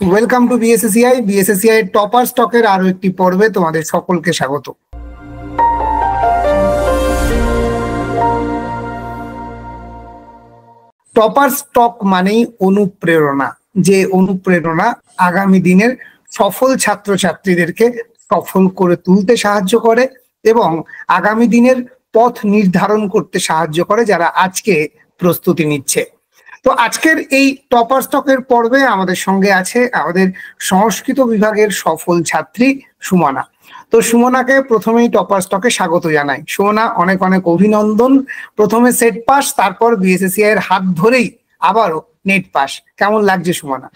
Welcome to BSACI. BSACI topper স্টকের আরো একটি পর্বে তোমাদের সকলকে স্বাগত। টপার স্টক মানেই অনুপ্রেরণা, যে অনুপ্রেরণা আগামী দিনের সফল ছাত্রছাত্রীদেরকে সফল করে তুলতে সাহায্য করে এবং আগামী দিনের পথ নির্ধারণ করতে সাহায্য করে যারা আজকে প্রস্তুতি নিচ্ছে। তো আজকের এই টপার স্টকের পর্বে আমাদের সঙ্গে আছে আমাদের সংস্কৃত বিভাগের সফল ছাত্রী সুমনা। তো সুমনাকে প্রথমেই টপার স্টকে স্বাগত জানাই। সুমনা, অনেক অনেক অভিনন্দন। প্রথমে সেট পাস, তারপর বিএসএসিআই এর হাত ধরেই আবারও নেট পাস। কেমন লাগছে সুমনা?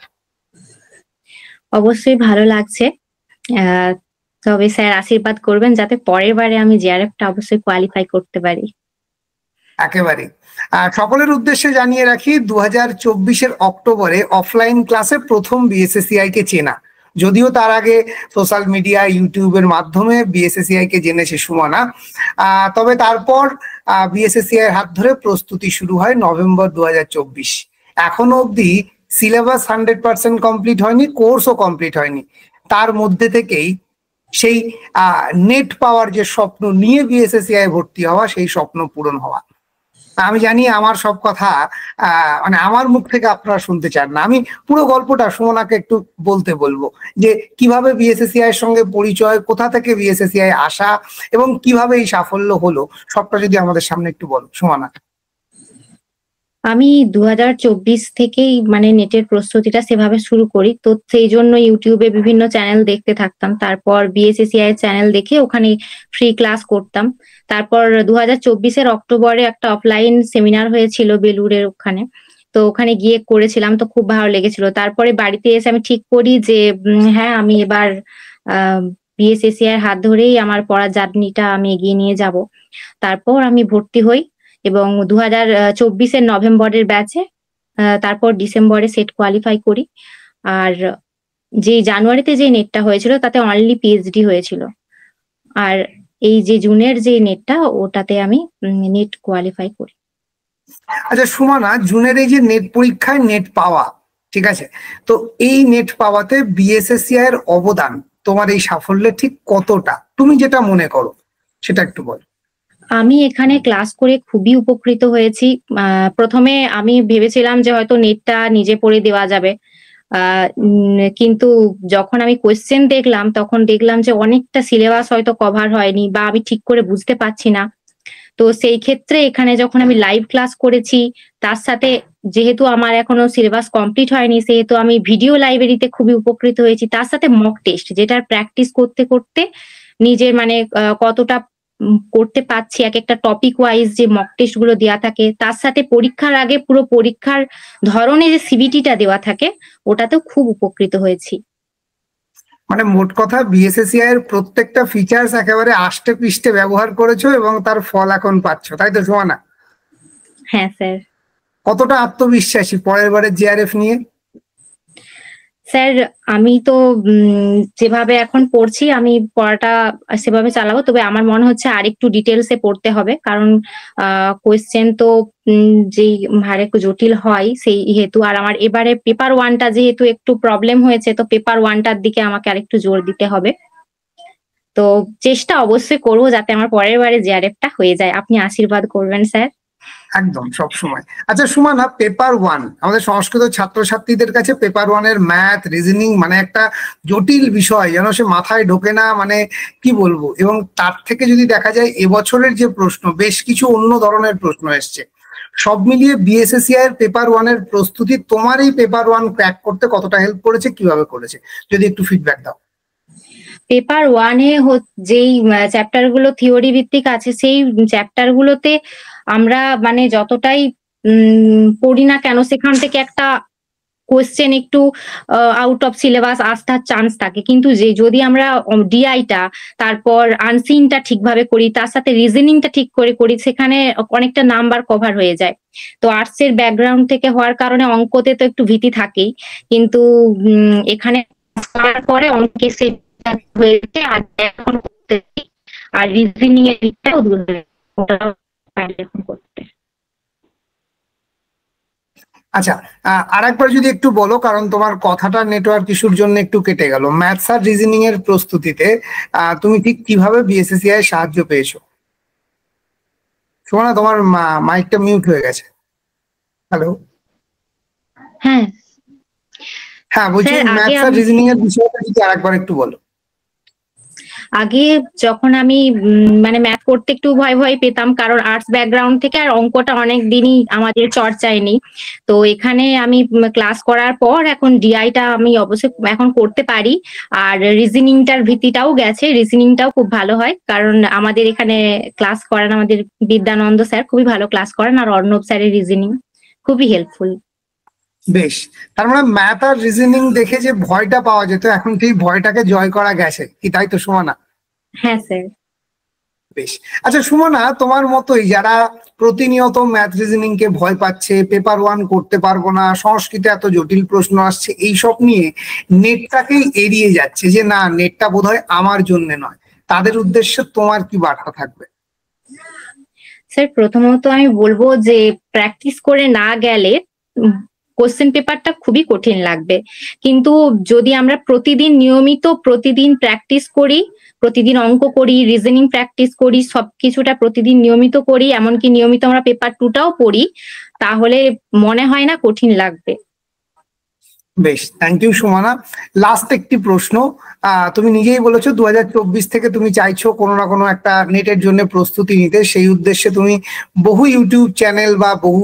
অবশ্যই ভালো লাগছে, তবে স্যার আশীর্বাদ করবেন যাতে পরের বারে আমি জিআরএফটা অবশ্যই কোয়ালিফাই করতে পারি। একেবারে। সকলের উদ্দেশ্যে জানিয়ে রাখি, 2024-এর অক্টোবরে অফলাইন ক্লাসে প্রথম বিএসএসিআই কে চেনা, যদিও তার আগে সোশ্যাল মিডিয়া ইউটিউবের মাধ্যমে বিএসএসিআই কে জেনেছে সুমনা। তবে তারপর বিএসএসিআই এর হাত ধরে প্রস্তুতি শুরু হয় নভেম্বর 2024। এখনো অবধি সিলেবাস 100% কমপ্লিট হয়নি, কোর্সও কমপ্লিট হয়নি। তার মধ্যে থেকেই সেই নেট পাওয়ার যে স্বপ্ন নিয়ে বিএসএসিআই ভর্তি হওয়া, সেই স্বপ্ন পূরণ হওয়া। আমি জানি আমার সব কথা মানে আমার মুখ থেকে আপনারা শুনতে চান না। আমি পুরো গল্পটা সুমনাকে একটু বলতে বলবো, যে কিভাবে বিএসএসিআই এর সঙ্গে পরিচয়, কোথা থেকে বিএসএসিআই আসা এবং কিভাবে এই সাফল্য হলো, সবটা যদি আমাদের সামনে একটু বলো সুমনা। আমি 2024 থেকেই মানে নেটের প্রস্তুতিটা সেভাবে শুরু করি, তো সেই জন্য ইউটিউবে বিভিন্ন চ্যানেল দেখতে থাকতাম। তারপর বিএসএসিআই চ্যানেল দেখে ওখানে ফ্রি ক্লাস করতাম। তারপর 2024-এর অক্টোবরে একটা অফলাইন সেমিনার হয়েছিল বেলুড়ের ওখানে, তো ওখানে গিয়ে করেছিলাম, তো খুব ভালো লেগেছিল। তারপরে বাড়িতে এসে আমি ঠিক করি যে হ্যাঁ, আমি এবার বিএসএসিআই এর হাত ধরেই আমার পড়ার জার্নিটা আমি এগিয়ে নিয়ে যাব। তারপর আমি ভর্তি হই এবং 2024-এর নভেম্বরের ব্যাচে, তারপর ডিসেম্বরে সেট কোয়ালিফাই করি। আর যে জানুয়ারিতে যে নেটটা হয়েছিল তাতে অনলি পিএইচডি হয়েছিল, আর এই যে জুনের যে নেটটা ওটাতে আমি নেট কোয়ালিফাই করি। আচ্ছা সুমনা, জুনের এই যে নেট পরীক্ষায় নেট পাওয়া, ঠিক আছে, তো এই নেট পাওয়াতে বিএসএসিআই এর অবদান তোমার এই সাফল্যে ঠিক কতটা, তুমি যেটা মনে করো সেটা একটু বল। আমি এখানে ক্লাস করে খুবই উপকৃত হয়েছি। প্রথমে আমি ভেবেছিলাম যে হয়তো নেটটা নিজে পড়ে দেওয়া যাবে, কিন্তু যখন আমি কোয়েশ্চেন দেখলাম তখন দেখলাম যে অনেকটা সিলেবাস হয়তো কভার হয়নি বা আমি ঠিক করে বুঝতে পারছি না। তো সেই ক্ষেত্রে এখানে যখন আমি লাইভ ক্লাস করেছি, তার সাথে যেহেতু আমার এখনো সিলেবাস কমপ্লিট হয়নি, সেহেতু আমি ভিডিও লাইব্রেরিতে খুবই উপকৃত হয়েছি। তার সাথে মক টেস্ট, যেটার প্র্যাকটিস করতে করতে নিজের মানে কতটা করতে পারছি, এক একটা টপিক ওয়াইজ যে মক টেস্ট গুলো দেওয়া থাকে, তার সাথে পরীক্ষার আগে পুরো পরীক্ষার ধরনের যে সিবিটিটা দেওয়া থাকে, ওটাতেও খুব উপকৃত হয়েছি। মানে মোট কথা বিএসএসিআই এর প্রত্যেকটা ফিচার্স একেবারে আষ্টে পৃষ্ঠে ব্যবহার করেছো এবং তার ফল এখন পাচ্ছ, তাই তো সুমনা? হ্যাঁ স্যার। কতটা আত্মবিশ্বাসী পরের বারে জিআরএফ নিয়ে? স্যার আমি তো যেভাবে এখন পড়ছি আমি পড়াটা সেভাবে চালাবো, তবে আমার মনে হচ্ছে আরেকটু ডিটেলসে পড়তে হবে, কারণ কোয়েশ্চেন তো যেই হারে জটিল হয় সেই হেতু। আর আমার এবারে পেপার ওয়ানটা যেহেতু একটু প্রবলেম হয়েছে, তো পেপার ওয়ানটার দিকে আমাকে আরেকটু জোর দিতে হবে। তো চেষ্টা অবশ্যই করবো যাতে আমার পরের বারে জিআরএফটা হয়ে যায়। আপনি আশীর্বাদ করবেন স্যার। একদম, সব সময়। আচ্ছা সুমনা, পেপার ওয়ান আমাদের সংস্কৃত ছাত্রছাত্রীদের কাছে পেপার ওয়ানের ম্যাথ রিজনিং মানে একটা জটিল বিষয়, যেন সে মাথায় ঢোকে না, মানে কি বলবো। এবং তার থেকে যদি দেখা যায় এবছরের যে প্রশ্ন, বেশ কিছু অন্য ধরনের প্রশ্ন এসছে। সব মিলিয়ে বিএসএসিআই এর পেপার ওয়ানের প্রস্তুতি তোমার এই পেপার ওয়ান ক্র্যাক করতে কতটা হেল্প করেছে, কিভাবে করেছে, যদি একটু ফিডব্যাক দাও। পেপার ওয়ানে যেই চ্যাপ্টার গুলো থিওরি ভিত্তিক আছে, সেই চ্যাপ্টার গুলোতে আমরা মানে যতটাই পড়ি না কেন, সেখান থেকে একটা কোয়েশ্চেন একটু আউট অফ সিলেবাস আসার চান্স থাকে। কিন্তু যদি আমরা ডিআইটা তারপর আনসিনটা ঠিকভাবে করি, তার সাথে রিজনিংটা ঠিক করে করি, সেখানে অনেকটা নাম্বার কভার হয়ে যায়। তো আর্টস এর ব্যাকগ্রাউন্ড থেকে হওয়ার কারণে অঙ্কতে তো একটু ভীতি থাকেই, কিন্তু এখানে পরে অঙ্কে সে হয়েছে। আর এখন আর রিজনিং এর দিকটাও দূর হয়ে এখন করতে। আচ্ছা, আরেকবার যদি একটু বলো, কারণ তোমার কথাটা নেটওয়ার্ক ইস্যুর জন্য একটু কেটে গেল। ম্যাথস আর রিজনিং এর প্রস্তুতিতে তুমি ঠিক কিভাবে বিএসএসসিআই সাহায্য পেয়েছো? শোনা, তোমার মাইকটা মিউট হয়ে গেছে। হ্যালো। হ্যাঁ হ্যাঁ, বলছি স্যার, আগে ম্যাথস আর রিজনিং এর বিষয়টা যদি আরেকবার একটু বলো। আগে যখন আমি মানে ম্যাথ করতে একটু ভয় ভয় পেতাম, কারণ আর্টস ব্যাকগ্রাউন্ড থেকে, আর অঙ্কটা অনেক দিনই আমাদের চর্চায় নেই। তো এখানে আমি ক্লাস করার পর এখন ডিআইটা আমি অবশ্যই এখন করতে পারি। আর রিজনিংটার ভীতিটাও গেছে, রিজনিংটাও খুব ভালো হয়, কারণ আমাদের এখানে ক্লাস করেন আমাদের বিদ্যানন্দ স্যার, খুবই ভালো ক্লাস করেন, আর অর্ণব স্যারের রিজনিং খুবই হেল্পফুল। বেশ, তার মানে ম্যাথ আর রিজনিং দেখে যে ভয়টা পাওয়া যেত, এখন সেই ভয়টাকে জয় করা গেছে, কি তাই তো সুমনা? হ্যাঁ স্যার। বেশ। আচ্ছা সুমনা, তোমার মতোই যারা প্রতিনিয়ত ম্যাথ রিজনিং কে ভয় পাচ্ছে, পেপার ওয়ান করতে পারবো না, সংস্কৃতে এত জটিল প্রশ্ন আসছে, এইসব নিয়ে নেটটাকেই এড়িয়ে যাচ্ছে, যে না নেটটা বোধহয় আমার জন্য নয়, তাদের উদ্দেশ্যে তোমার কি বার্তা থাকবে? স্যার, প্রথমত আমি বলবো যে প্র্যাকটিস করে না গেলে কোশ্চেন পেপারটা খুবই কঠিন লাগবে, কিন্তু যদি আমরা প্রতিদিন নিয়মিত প্রতিদিন প্র্যাকটিস করি, প্রতিদিন অঙ্ক করি, রিজনিং প্র্যাকটিস করি, সবকিছুটা প্রতিদিন নিয়মিত করি, এমনকি নিয়মিত আমরা পেপার টুটাও পড়ি, তাহলে মনে হয় না কঠিন লাগবে। বেশ, থ্যাংক ইউ সুমনা। লাস্ট একটি প্রশ্ন, তুমি নিজেই বলেছো 2024 থেকে তুমি চাইছো কোনো না কোনো একটা নেটের জন্য প্রস্তুতি নিতে, সেই উদ্দেশ্যে তুমি বহু ইউটিউব চ্যানেল বা বহু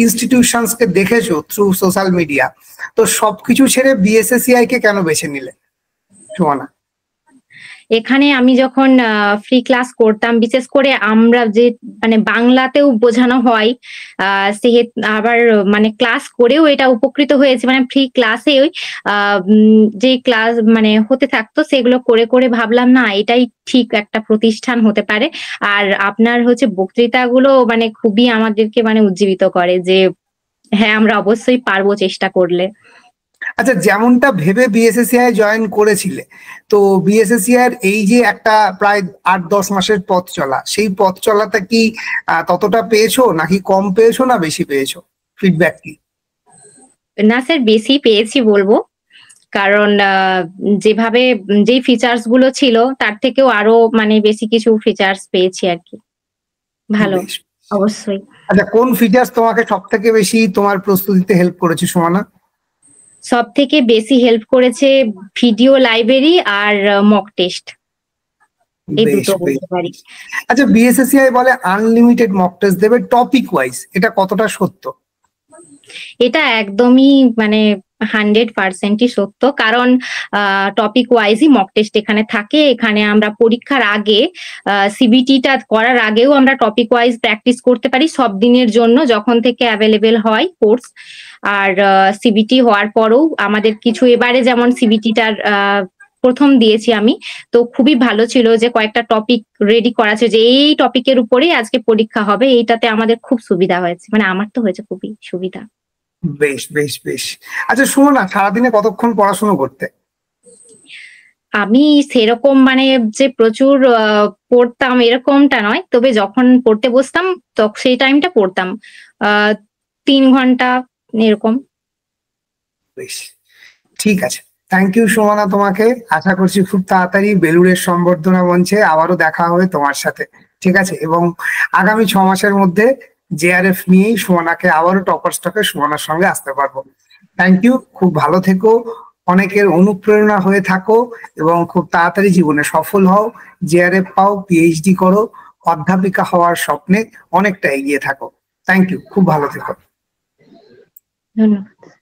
ইনস্টিটিউশনস কে দেখেছো থ্রু সোশ্যাল মিডিয়া, তো সবকিছু ছেড়ে বিএসএসসিআই কে কেন বেছে নিলে সুমনা? এখানে আমি যখন ফ্রি ক্লাস করতাম, বিশেষ করে আমরা যে মানে বাংলাতেও বোঝানো হয়, সে আবার মানে ক্লাস করেও এটা উপকৃত হয়েছে, মানে ফ্রি ক্লাসে যে ক্লাস মানে হতে থাকতো সেগুলো করে করে ভাবলাম না এটাই ঠিক একটা প্রতিষ্ঠান হতে পারে। আর আপনার হচ্ছে বক্তৃতাগুলো মানে খুবই আমাদেরকে মানে উজ্জীবিত করে যে হ্যাঁ, আমরা অবশ্যই পারবো চেষ্টা করলে। আচ্ছা, যেমনটা ভেবে বিএসএসসিআই জয়েন করেছিলে, তো বিএসএসসিআই এই যে একটা প্রায় 8-10 মাসের পথ চলা, সেই পথ চলাটা কি ততটা পেয়েছো, নাকি কম পেয়েছো, না বেশি পেয়েছো? ফিডব্যাক কি? না স্যার, বেশি পেয়েছি বলবো, কারণ যেভাবে যেই ফিচার্স গুলো ছিল তার থেকেও আরো মানে বেশি কিছু ফিচার্স পেয়েছি আর কি। ভালো। বেশ। অবশ্যই। আচ্ছা, কোন ফিচার্স তোমাকে সব থেকে বেশি তোমার প্রস্তুতিতে হেল্প করেছে সুমনা? সব থেকে বেশি হেল্প করেছে ভিডিও লাইব্রেরি আর মক টেস্ট, এই বেশ দুটো বেশ। বলতে পারি। আচ্ছা, বিএসএসসিআই বলে আনলিমিটেড মক টেস্ট দেবে টপিক ওয়াইজ, এটা কতটা সত্য? এটা একদমই মানে 100%ই সত্য, কারণ টপিক ওয়াইজই মক টেস্ট এখানে থাকে। এখানে আমরা পরীক্ষার আগে সিবিটিটা করার আগেও আমরা টপিক ওয়াইজ প্র্যাকটিস করতে পারি সব দিনের জন্য, যখন থেকে অ্যাভেলেবেল হয় কোর্স। আর সিবিটি হওয়ার পরেও আমাদের কিছু, এবারে যেমন সিবিটিটার প্রথম দিয়েছি আমি, তো খুবই ভালো ছিল যে কয়েকটা টপিক রেডি করা আছে, যে এই টপিকের উপরেই আজকে পরীক্ষা হবে, এইটাতে আমাদের খুব সুবিধা হয়েছে, মানে আমার তো হয়েছে খুবই সুবিধা। বেশ বেশ বেশ। আচ্ছা সুমনা, সারাদিনে কতক্ষণ পড়াশোনা করতে? আমি সেরকম মানে যে প্রচুর পড়তাম এরকমটা নয়, তবে যখন পড়তে বসতাম তখন সেই টাইমটা পড়তাম 3 ঘন্টা এরকম। বেশ, ঠিক আছে। থ্যাংক ইউ সুমনা তোমাকে। আশা করছি খুব তাড়াতাড়ি বেলুড়ের সম্বর্ধনা মঞ্চে আবারও দেখা হবে তোমার সাথে, ঠিক আছে? এবং আগামী 6 মাসের মধ্যে জেআরএফ নিয়েই সুমনাকে আবারও টপার স্টকে সুমনার সঙ্গে আসতে পারবো। থ্যাংক ইউ, খুব ভালো থেকো, অনেকের অনুপ্রেরণা হয়ে থাকো, এবং খুব তাড়াতাড়ি জীবনে সফল হও, জেআরএফ পাও, পিএইচডি করো, অধ্যাপিকা হওয়ার স্বপ্নে অনেকটা এগিয়ে থাকো। থ্যাংক ইউ, খুব ভালো থেকো। ধন্যবাদ।